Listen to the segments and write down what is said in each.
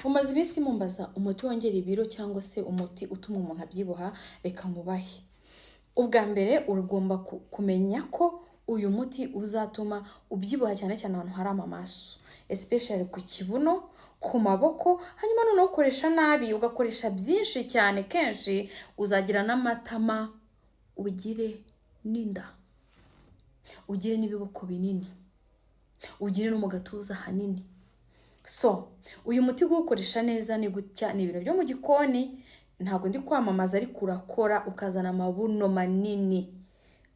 Mumaze iminsi mumbaza umuti wongera ibiro cyangwa se umuti utuma umuntu abyibuha, reka mubahe. Ubwa mbere ugomba kumenya ko uyu muti uzatuma ubyibuha cyane cyane ahantu hari amamaso, especially ku kibuno, ku maboko. Hanyuma noneho ukoresha nabi, ugakoresha byinshi cyane, kenshi uzagira n'amatama, ugire n'inda, ugire n'ibiboko binini, ugire no mu gatuza hanini. So, uyu muti gukoresha neza ni gutya, ni ibintu byo mu gikoni, ntabwo ndi kwamamaza, ariko urakora ukazana amabuno manini,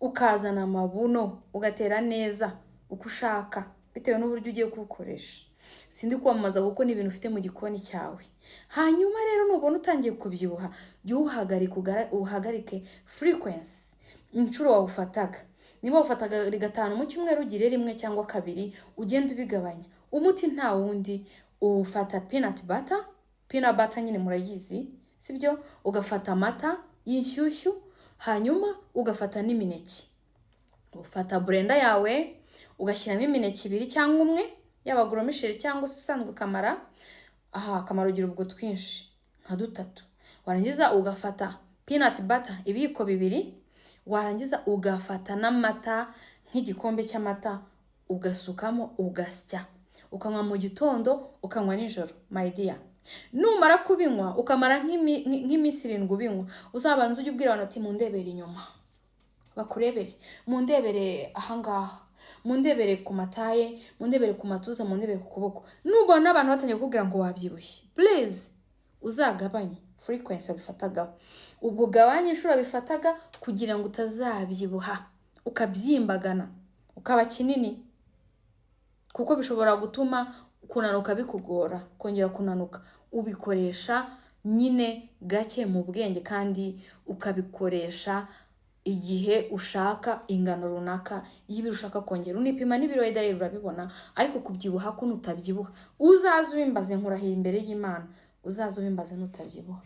ukazana amabuno, ugatera neza uko ushaka bitewe n'uburyo ugiye kubukoresha. Sindi kwamamaza kuko ni ibintu ufite mu gikoni cyawe. Hanyuma rero nubona utangiye kubyibuha, jya uhagarike frequency, inshuro wawufataga. Niba wafataga 5 mu cyumweru, ugire 1 cyangwa 2, ugenda ubigabanya. Umuti nta wundi, ufata peanut butter nyine murayizi, sibyo? Ugafata amata y'inshyushyu, hanyuma ugafata n'imineke. Ufata blender yawe, ugashyiramo imineke 2 cyangwa 1, yaba goromisheri cyangwa se usanzwe kamara. Kamara ugira ubwo twinshi nka 3. Warangiza ugafata peanut butter ibiyiko 2, warangiza ugafata n'amata nk'igikombe cy'amata, ugasukamo, ugasya, ukanywa mu gitondo, ukanywa nijoro. My dear, numara kubinywa ukamara nk'iminsi 7 ubinywa, uzabanza ujye ubwira abantu ati mundebere inyuma, bakurebere, mundebere ahangaha, mundebere ku mataye, mundebere ku matuza, mundebere ku kuboko. Nubona abantu batangiye kukubwira ngo wabyibushye, please uzagabanye frequency wabifatagaho, ubugabanye inshuro bifataga, kugira ngo utazabyibuha ukabyimbagana ukaba kinini, kuko bishobora gutuma kunanuka bikugora. Kongera kunanuka ubikoresha nyine gake mu bwenge, kandi ukabikoresha igihe ushaka ingano runaka y'ibiro ushaka kongera. Unipima n'ibiro idahera urabibona, ariko kubyibuha ko nutabyibuha uzaze ubimbaze, nkurahiye imbere y'Imana, uzaze ubimbaze nutabyibuha.